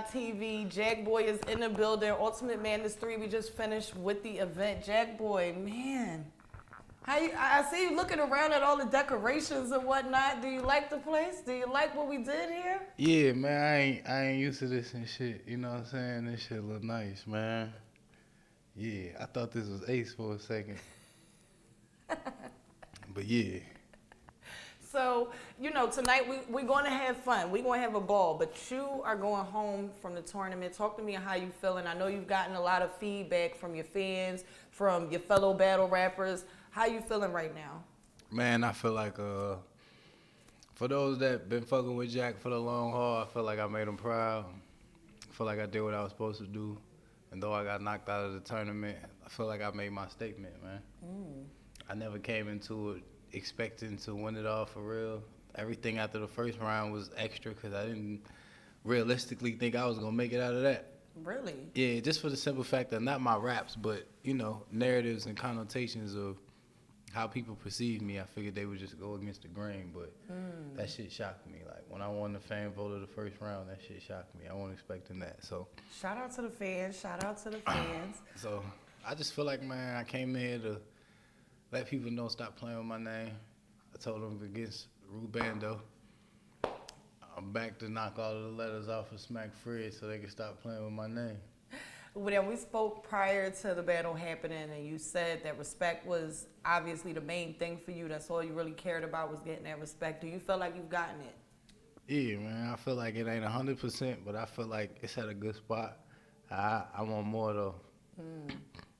Live TV. Jakkboy is in the building. Ultimate Madness 3. We just finished with the event. Jakkboy, man. I see you looking around at all the decorations and whatnot. Do you like the place? Do you like what we did here? Yeah, man, I ain't used to this and shit. You know what I'm saying? This shit look nice, man. Yeah, I thought this was Ace for a second. But yeah. So, tonight we're going to have fun. We're going to have a ball. But you are going home from the tournament. Talk to me on how you feeling. I know you've gotten a lot of feedback from your fans, from your fellow battle rappers. How you feeling right now? Man, I feel like for those that been fucking with Jack for the long haul, I feel like I made them proud. I feel like I did what I was supposed to do. And though I got knocked out of the tournament, I feel like I made my statement, man. I never came into it expecting to win it all for real. Everything after the first round was extra because I didn't realistically think I was going to make it out of that. Really? Yeah, just for the simple fact that not my raps, but, narratives and connotations of how people perceive me, I figured they would just go against the grain, but that shit shocked me. Like, when I won the fan vote of the first round, that shit shocked me. I wasn't expecting that, so. Shout out to the fans. Shout out to the fans. So, I just feel like, man, I came here to let people know stop playing with my name. I told them against Rubando, I'm back to knock all of the letters off of Smack Fred so they can stop playing with my name. Well, we spoke prior to the battle happening, and you said that respect was obviously the main thing for you. That's all you really cared about was getting that respect. Do you feel like you've gotten it? Yeah, man. I feel like it ain't 100%, but I feel like it's at a good spot. I want more, though.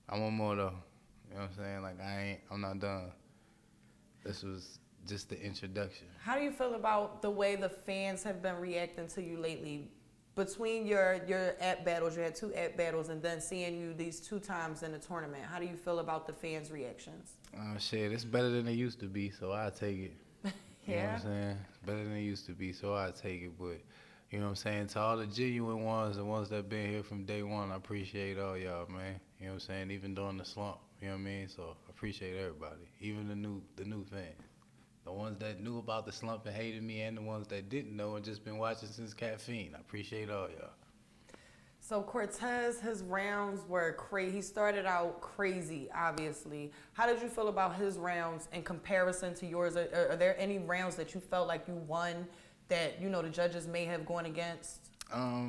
I want more, though. You know what I'm saying? Like, I'm not done. This was just the introduction. How do you feel about the way the fans have been reacting to you lately? Between your app battles, you had 2 app battles, and then seeing you these 2 times in the tournament, how do you feel about the fans' reactions? Shit, it's better than it used to be, so I'll take it. You know what I'm saying? It's better than it used to be, so I'll take it. But, you know what I'm saying? To all the genuine ones, the ones that been here from day one, I appreciate all y'all, man. You know what I'm saying? Even during the slump, you know what I mean? So I appreciate everybody, even the new fans. The ones that knew about the slump and hated me, and the ones that didn't know and just been watching since Caffeine. I appreciate all y'all. So Cortez, his rounds were crazy. He started out crazy, obviously. How did you feel about his rounds in comparison to yours? Are there any rounds that you felt like you won that, the judges may have gone against?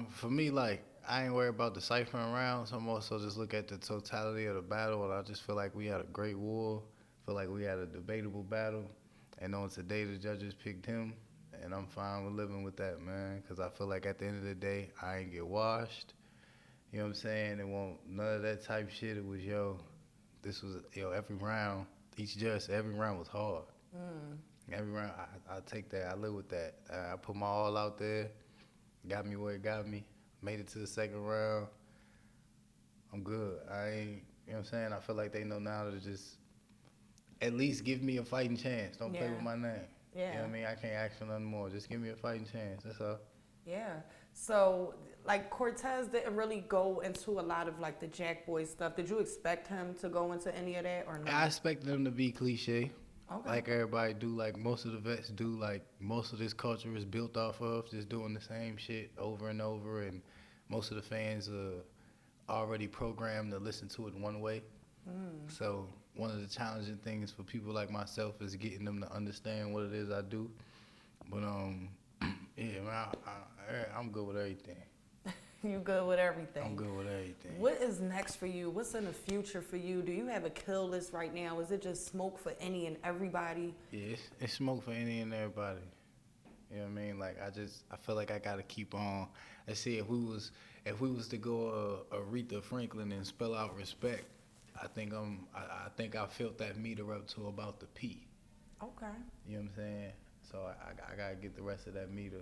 For me, like, I ain't worried about the ciphering rounds. I'm also just look at the totality of the battle, and I just feel like we had a great war. Feel like we had a debatable battle. And on today, the judges picked him, and I'm fine with living with that, man, because I feel like at the end of the day, I ain't get washed. You know what I'm saying? It won't none of that type shit. It was, this was, every round, each judge, every round was hard. Every round, I take that. I live with that. I put my all out there, got me where it got me, made it to the second round. I'm good. I ain't, you know what I'm saying? I feel like they know now to just at least give me a fighting chance. Don't play with my name. Yeah. You know what I mean? I can't ask for nothing more. Just give me a fighting chance. That's all. Yeah. So, like, Cortez didn't really go into a lot of, like, the Jakkboy stuff. Did you expect him to go into any of that or not? I expected him to be cliche. Okay. Like everybody do, like most of the vets do, like most of this culture is built off of just doing the same shit over and over, and most of the fans are already programmed to listen to it one way. So one of the challenging things for people like myself is getting them to understand what it is I do. But yeah, man, I'm good with everything. You good with everything? I'm good with everything. What is next for you? What's in the future for you? Do you have a kill list right now? Is it just smoke for any and everybody? Yeah, it's smoke for any and everybody. You know what I mean? Like I feel like I gotta keep on. Let's see, if we was to go Aretha Franklin and spell out respect, I think I filled that meter up to about the P. Okay. You know what I'm saying? So I gotta get the rest of that meter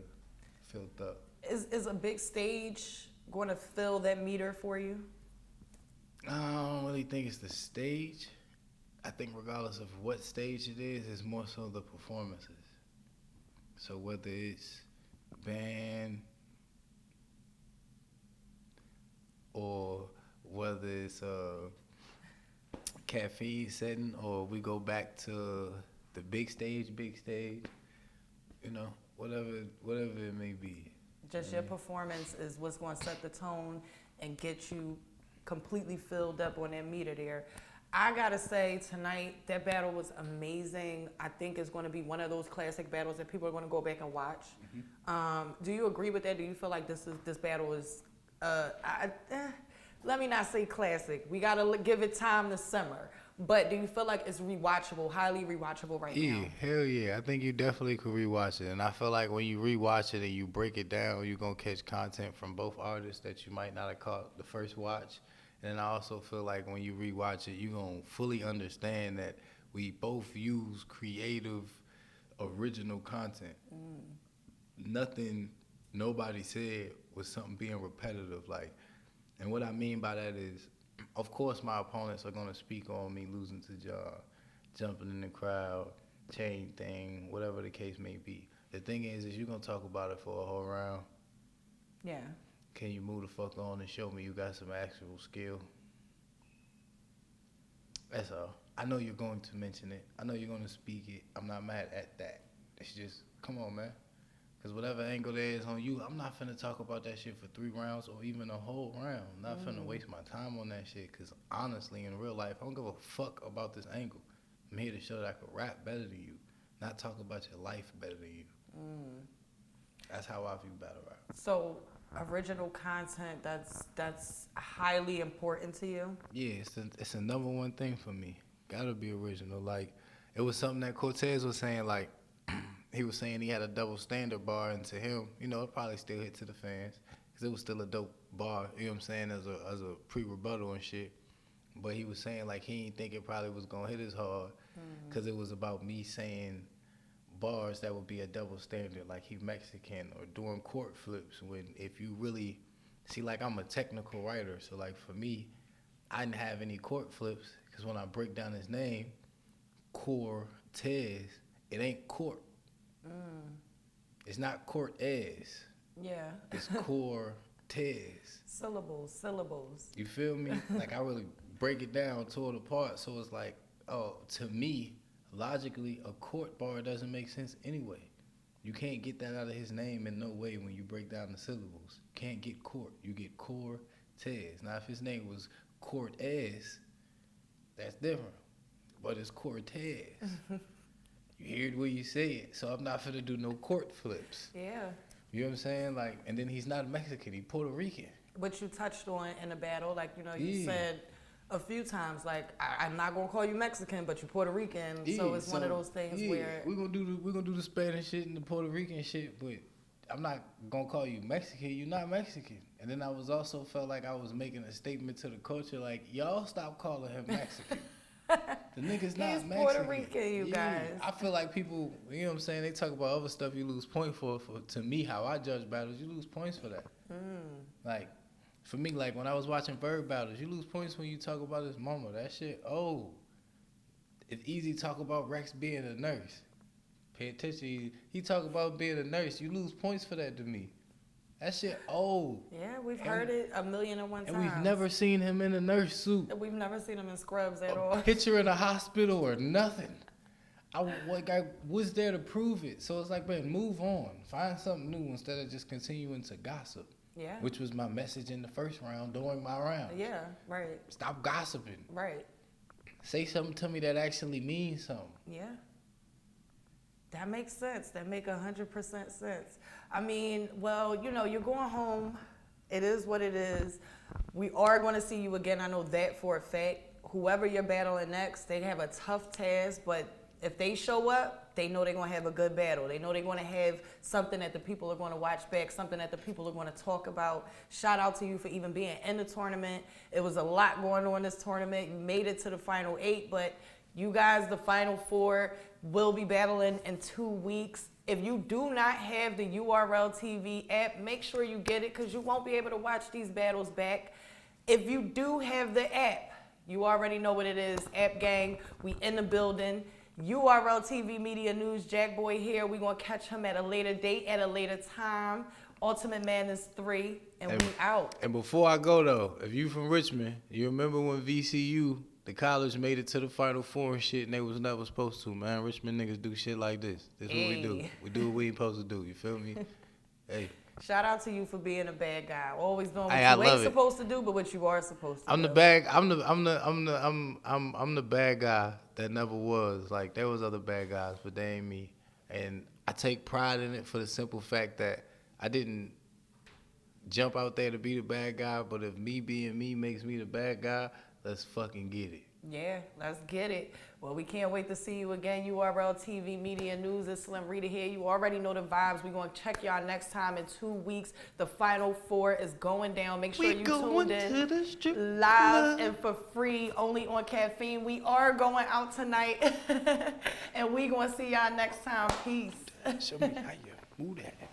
filled up. Is a big stage going to fill that meter for you? I don't really think it's the stage. I think regardless of what stage it is, it's more so the performances. So whether it's band or whether it's caffeine setting, or we go back to the big stage, whatever it may be. Just your performance is what's going to set the tone and get you completely filled up on that meter there. I gotta say, tonight, that battle was amazing. I think it's going to be one of those classic battles that people are going to go back and watch. Do you agree with that? Do you feel like this battle is, let me not say classic. We gotta give it time to simmer. But do you feel like it's rewatchable, highly rewatchable right now? Yeah, hell yeah. I think you definitely could rewatch it. And I feel like when you rewatch it and you break it down, you're going to catch content from both artists that you might not have caught the first watch. And I also feel like when you rewatch it, you're going to fully understand that we both use creative, original content. Nothing nobody said was something being repetitive. Like, and what I mean by that is, of course, my opponents are going to speak on me losing to John, jumping in the crowd, chain thing, whatever the case may be. The thing is you're going to talk about it for a whole round. Yeah. Can you move the fuck on and show me you got some actual skill? That's all. I know you're going to mention it. I know you're going to speak it. I'm not mad at that. It's just, come on, man. Because whatever angle there is on you, I'm not finna talk about that shit for 3 rounds or even a whole round. I'm not finna waste my time on that shit because honestly, in real life, I don't give a fuck about this angle. I'm here to show that I can rap better than you, not talk about your life better than you. That's how I view battle rap. So original content, that's highly important to you? Yeah, it's a number one thing for me. Gotta be original. Like, it was something that Cortez was saying, like, he was saying he had a double standard bar, and to him, you know, it probably still hit to the fans because it was still a dope bar, you know what I'm saying, as a pre-rebuttal and shit. But he was saying, like, he didn't think it probably was going to hit as hard because it was about me saying bars that would be a double standard, like he Mexican or doing court flips when if you really see, like, I'm a technical writer. So, like, for me, I didn't have any court flips because when I break down his name, Cortez, it ain't court. It's not Cortez. Yeah. It's Cortez. Syllables. You feel me? Like, I really break it down, tore it apart. So it's like, oh, to me, logically, a court bar doesn't make sense anyway. You can't get that out of his name in no way when you break down the syllables. You can't get court. You get Cortez. Now, if his name was Cortez, that's different. But it's Cortez. You hear the way you say it. So I'm not finna do no court flips. Yeah. You know what I'm saying? Like, and then he's not Mexican. He Puerto Rican. But you touched on in the battle, like, you know, you said a few times, like, I'm not gonna call you Mexican, but you're Puerto Rican. Yeah, so it's one of those things where we're gonna do the Spanish shit and the Puerto Rican shit, but I'm not gonna call you Mexican. You're not Mexican. And then I was also felt like I was making a statement to the culture, like, y'all stop calling him Mexican. The nigga's not He's Mexican. Puerto Rican, you guys. I feel like people, you know what I'm saying, they talk about other stuff you lose points for. To me, how I judge battles, you lose points for that. Like, for me, like, when I was watching Bird battles, you lose points when you talk about his mama. That shit, it's easy to talk about Rex being a nurse. Pay attention. He talk about being a nurse. You lose points for that to me. That shit old. Yeah, we've heard it 1,000,001 times. And we've never seen him in a nurse suit. We've never seen him in scrubs at all. A picture in a hospital or nothing. Was there to prove it? So it's like, man, move on. Find something new instead of just continuing to gossip. Yeah. Which was my message in the first round during my round. Yeah, right. Stop gossiping. Right. Say something to me that actually means something. Yeah. That makes sense. That make 100% sense. I mean, well, you know, you're going home. It is what it is. We are going to see you again. I know that for a fact. Whoever you're battling next, they have a tough task, but if they show up, they know they're going to have a good battle. They know they're going to have something that the people are going to watch back, something that the people are going to talk about. Shout out to you for even being in the tournament. It was a lot going on in this tournament. You made it to the final 8, but you guys, the final 4, will be battling in 2 weeks. If you do not have the URL TV app, make sure you get it because you won't be able to watch these battles back. If you do have the app, you already know what it is. App Gang, we in the building. URL TV Media News, Jakkboy here. We're going to catch him at a later date, at a later time. Ultimate Madness 3, and we out. And before I go, though, if you from Richmond, you remember when VCU, the college, made it to the Final Four and shit, and they was never supposed to, man. Richmond niggas do shit like this. This is what we do. We do what we ain't supposed to do. You feel me? Hey, Shout out to you for being a bad guy. Always doing what Hey, I you love ain't it. supposed to do, but what you are supposed to I'm do. the bad guy that never was. Like there was other bad guys, but they ain't me. And I take pride in it for the simple fact that I didn't jump out there to be the bad guy, but if me being me makes me the bad guy, let's fucking get it. Yeah, let's get it. Well, we can't wait to see you again. URL TV Media News. It's Slim Rita here. You already know the vibes. We're going to check y'all next time in 2 weeks. The Final Four is going down. Make sure you tuned in live and for free, only on Caffeine. We are going out tonight, and we going to see y'all next time. Peace. Show me how you move that.